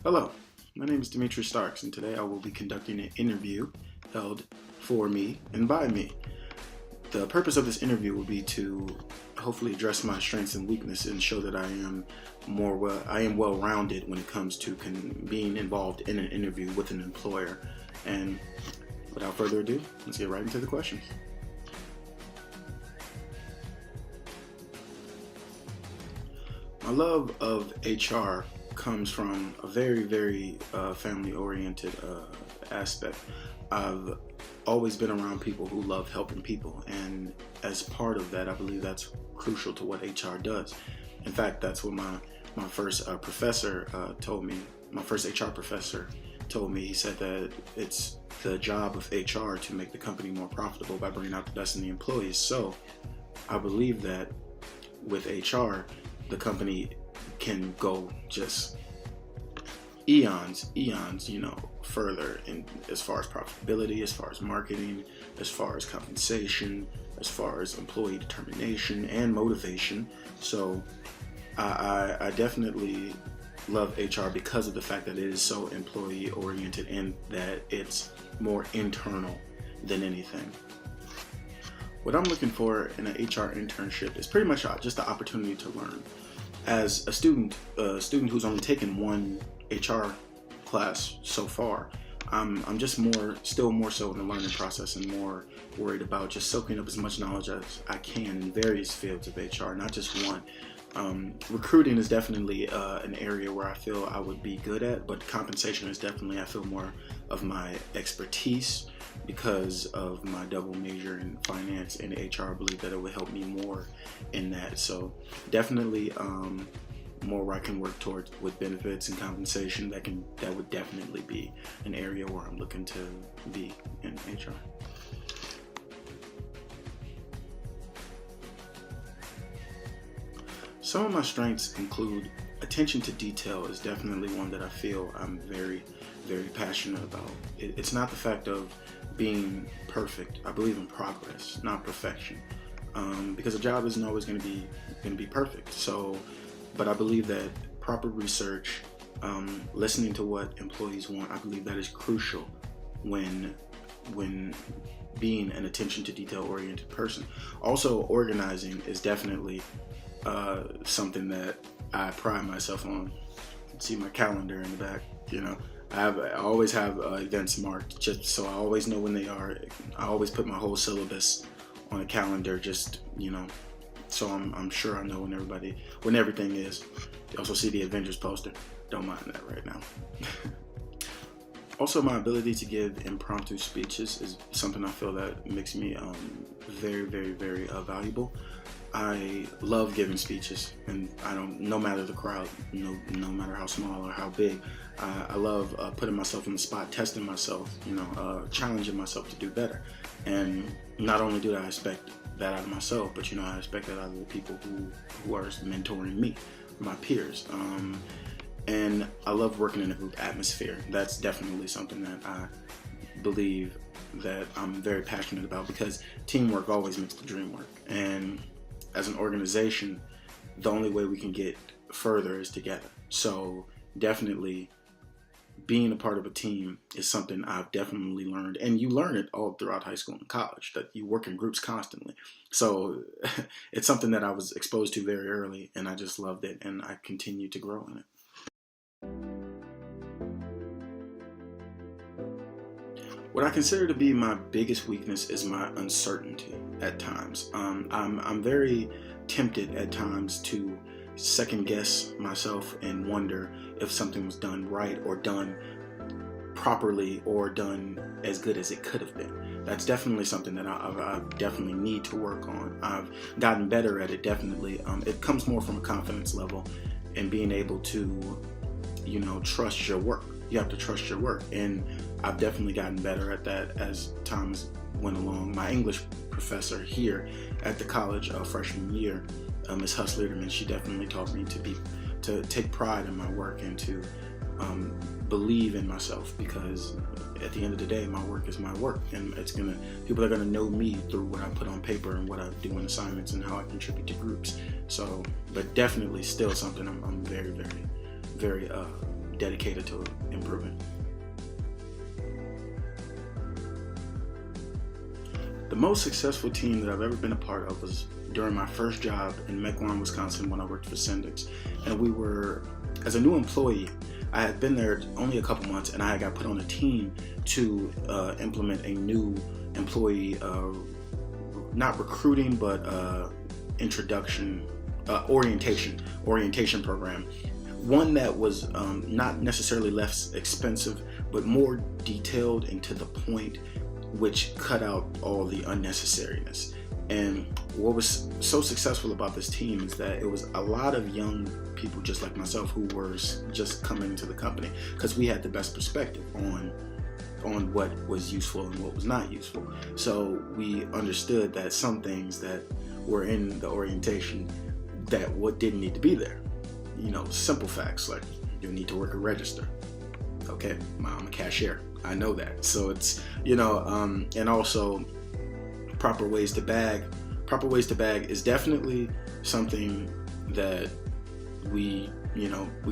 Hello, my name is Dimitri Starks, and today I will be conducting an interview held for me and by me. The purpose of this interview will be to hopefully address my strengths and weaknesses and show that I am well-rounded when it comes to being involved in an interview with an employer. And without further ado, let's get right into the questions. My love of HR comes from a very family-oriented aspect. I've always been around people who love helping people, and as part of that, I believe that's crucial to what HR does. In fact, that's what my first professor told me. My first HR professor told me. He said that it's the job of HR to make the company more profitable by bringing out the best in the employees. So I believe that with HR, the company can go just eons, further in as far as profitability, as far as marketing, as far as compensation, as far as employee determination and motivation. So I definitely love HR because of the fact that it is so employee oriented and that it's more internal than anything. What I'm looking for in an HR internship is pretty much just the opportunity to learn. As a student who's only taken one HR class so far, I'm just still more so in the learning process and more worried about just soaking up as much knowledge as I can in various fields of HR, not just one. Recruiting is definitely an area where I feel I would be good at, but compensation is definitely, I feel, more of my expertise because of my double major in finance and HR. I believe that it would help me more in that. So definitely more where I can work towards with benefits and compensation. That would definitely be an area where I'm looking to be in HR. Some of my strengths include attention to detail is definitely one that I feel I'm very passionate about. It's not the fact of being perfect. I believe in progress, not perfection, because a job isn't always going to be perfect. So, but I believe that proper research, listening to what employees want, I believe that is crucial when being an attention to detail oriented person. Also, organizing is definitely something that I pride myself on. See my calendar in the back, I always have events marked just so I always know when they are. I always put my whole syllabus on a calendar, just so I'm sure I know when everything is. You also see the Avengers poster. Don't mind that right now. Also, my ability to give impromptu speeches is something I feel that makes me very valuable. I love giving speeches, and no matter the crowd, no matter how small or how big, I love putting myself in the spot, testing myself, challenging myself to do better. And not only do I expect that out of myself, but I expect that out of the people who are mentoring me, my peers. And I love working in a group atmosphere. That's definitely something that I believe that I'm very passionate about, because teamwork always makes the dream work. And as an organization, the only way we can get further is together. So definitely being a part of a team is something I've definitely learned, and you learn it all throughout high school and college, that you work in groups constantly. So it's something that I was exposed to very early, and I just loved it, and I continue to grow in it. What I consider to be my biggest weakness is my uncertainty at times. I'm very tempted at times to second guess myself and wonder if something was done right or done properly or done as good as it could have been. That's definitely something that I definitely need to work on. I've gotten better at it, definitely. It comes more from a confidence level and being able to, trust your work. You have to trust your work, and I've definitely gotten better at that as times went along. My English professor here at the college freshman year, Ms. Huss-Lederman, she definitely taught me to take pride in my work and to believe in myself, because at the end of the day, my work is my work, and people are gonna know me through what I put on paper and what I do in assignments and how I contribute to groups. So, but definitely still something I'm very dedicated to improving. The most successful team that I've ever been a part of was during my first job in Mequon, Wisconsin, when I worked for Sendix. And we were, as a new employee, I had been there only a couple months, and I got put on a team to implement a new employee, not recruiting, but orientation program. One that was not necessarily less expensive, but more detailed and to the point, which cut out all the unnecessariness. And what was so successful about this team is that it was a lot of young people just like myself who were just coming into the company, because we had the best perspective on what was useful and what was not useful. So we understood that some things that were in the orientation that what didn't need to be there. Simple facts like you need to work a register. Okay, I'm a cashier. I know that. So it's, and also proper ways to bag. Proper ways to bag is definitely something that we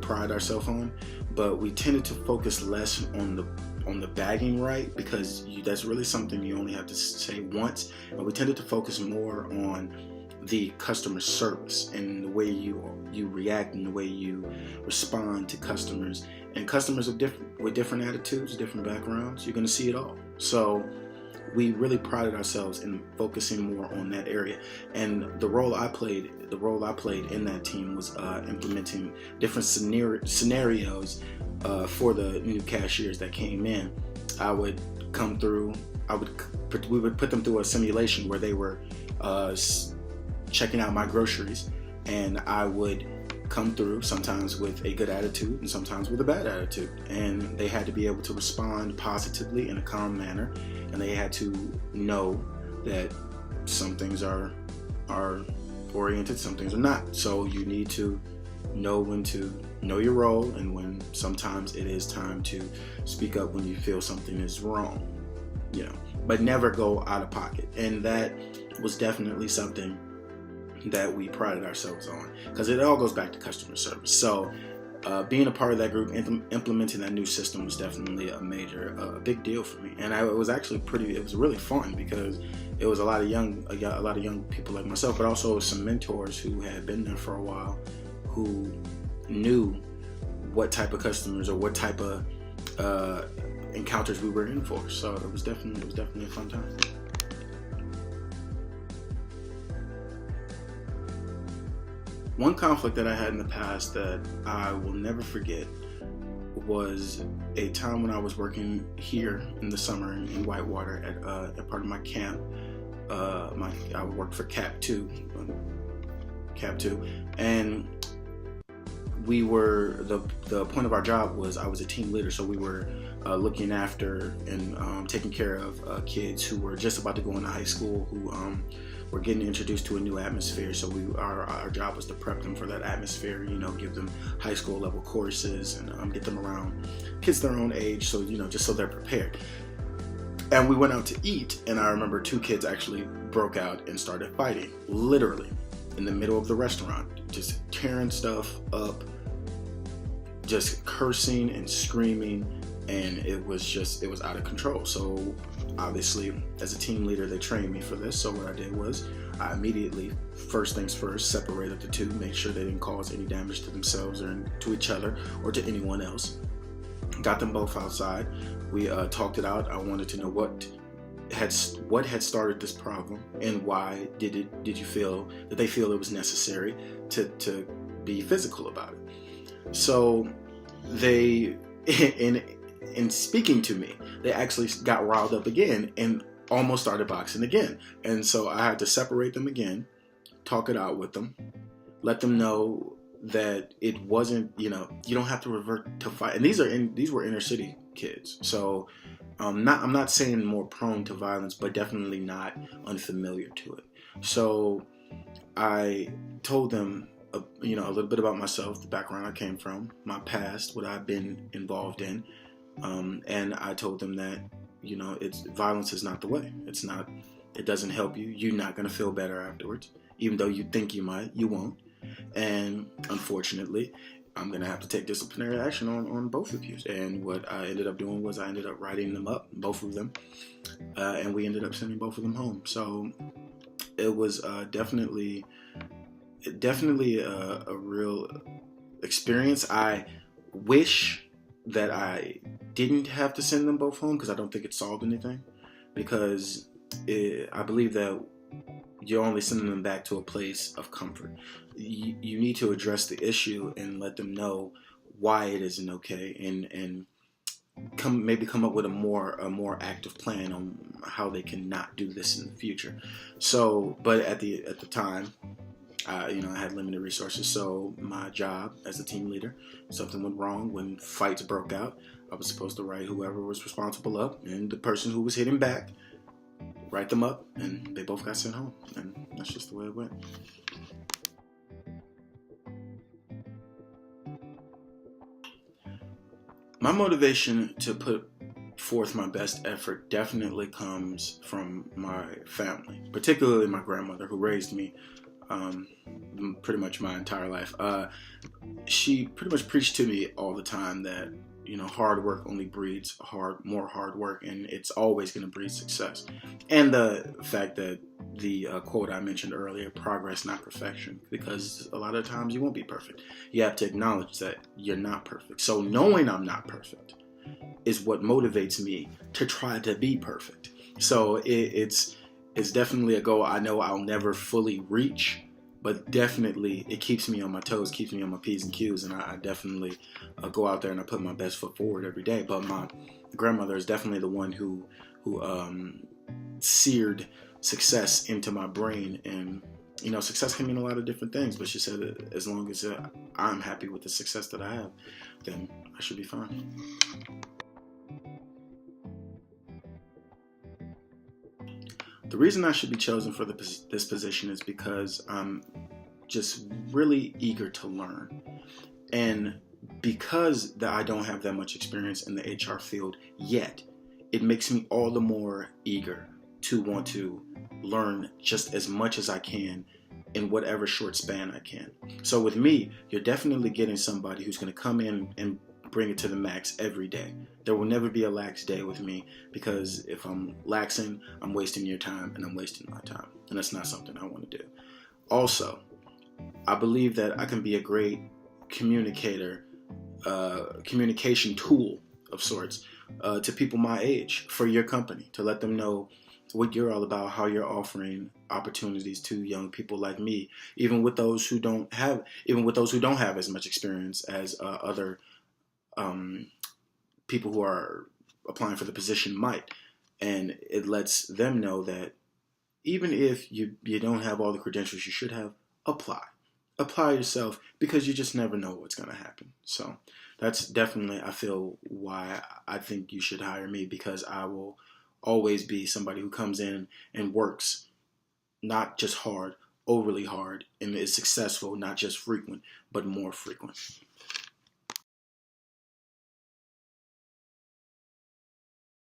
pride ourselves on, but we tended to focus less on the bagging, right? Because that's really something you only have to say once. And we tended to focus more on the customer service and the way you react and the way you respond to customers. And customers are with different attitudes, different backgrounds. You're going to see it all. So we really prided ourselves in focusing more on that area. And the role I played in that team was implementing different scenarios for the new cashiers that came in. We would put them through a simulation where they were checking out my groceries, and I would come through sometimes with a good attitude and sometimes with a bad attitude, and they had to be able to respond positively in a calm manner, and they had to know that some things are oriented, some things are not. So you need to know when to know your role and when sometimes it is time to speak up when you feel something is wrong, but never go out of pocket. And that was definitely something that we prided ourselves on, because it all goes back to customer service. So being a part of that group, implementing that new system was definitely a big deal for me. And it was really fun, because it was a lot of young people like myself, but also some mentors who had been there for a while, who knew what type of customers or what type of encounters we were in for. So it was definitely a fun time. One conflict that I had in the past that I will never forget was a time when I was working here in the summer in Whitewater at part of my camp. I worked for Cap 2, and we were the point of our job was I was a team leader, so we were looking after and taking care of kids who were just about to go into high school, who were getting introduced to a new atmosphere. So our job was to prep them for that atmosphere, give them high school level courses and get them around kids their own age, so just so they're prepared. And we went out to eat, and I remember two kids actually broke out and started fighting, literally in the middle of the restaurant, just tearing stuff up, just cursing and screaming, and it was out of control. So obviously, as a team leader, they trained me for this. So what I did was I immediately, first things first, separated the two, made sure they didn't cause any damage to themselves or to each other or to anyone else. Got them both outside. We talked it out. I wanted to know what had started this problem, and why did they feel it was necessary to be physical about it. So they, in speaking to me, they actually got riled up again and almost started boxing again. And so I had to separate them again, talk it out with them, let them know that it wasn't, you don't have to revert to fight. And these were inner city kids. So I'm not saying more prone to violence, but definitely not unfamiliar to it. So I told them a little bit about myself, the background I came from, my past, what I've been involved in. And I told them that, violence is not the way. It's not, it doesn't help you. You're not going to feel better afterwards. Even though you think you might, you won't. And unfortunately, I'm gonna have to take disciplinary action on both of you. And what I ended up doing was I ended up writing them up, both of them, and we ended up sending both of them home. So it was definitely a real experience. I wish that I didn't have to send them both home because I don't think it solved anything. Because I believe that you're only sending them back to a place of comfort. You need to address the issue and let them know why it isn't okay, and come up with a more active plan on how they can not do this in the future. So, but at the time, I had limited resources. So my job as a team leader, something went wrong when fights broke out. I was supposed to write whoever was responsible up, and the person who was hitting back, write them up, and they both got sent home. And that's just the way it went. My motivation to put forth my best effort definitely comes from my family, particularly my grandmother, who raised me um, pretty much my entire life. She pretty much preached to me all the time that hard work only breeds more hard work, and it's always going to breed success. And the fact that the quote I mentioned earlier, progress, not perfection, because a lot of times you won't be perfect. You have to acknowledge that you're not perfect. So knowing I'm not perfect is what motivates me to try to be perfect. So it's definitely a goal I know I'll never fully reach, but definitely it keeps me on my toes, keeps me on my P's and Q's, and I definitely go out there and I put my best foot forward every day. But my grandmother is definitely the one who seared success into my brain, and success can mean a lot of different things. But she said that as long as I'm happy with the success that I have, then I should be fine. The reason I should be chosen for this position is because I'm just really eager to learn. And because that I don't have that much experience in the HR field yet, it makes me all the more eager to want to learn just as much as I can in whatever short span I can. So with me, you're definitely getting somebody who's going to come in and bring it to the max every day. There will never be a lax day with me, because if I'm laxing, I'm wasting your time and I'm wasting my time. And that's not something I want to do. Also, I believe that I can be a great communicator, communication tool of sorts to people my age for your company, to let them know what you're all about, how you're offering opportunities to young people like me, even with those who don't have as much experience as other people who are applying for the position might. And it lets them know that even if you don't have all the credentials you should have, apply yourself, because you just never know what's going to happen. So that's definitely, I feel, why I think you should hire me, because I will always be somebody who comes in and works not just hard, overly hard, and is successful, not just frequent, but more frequent.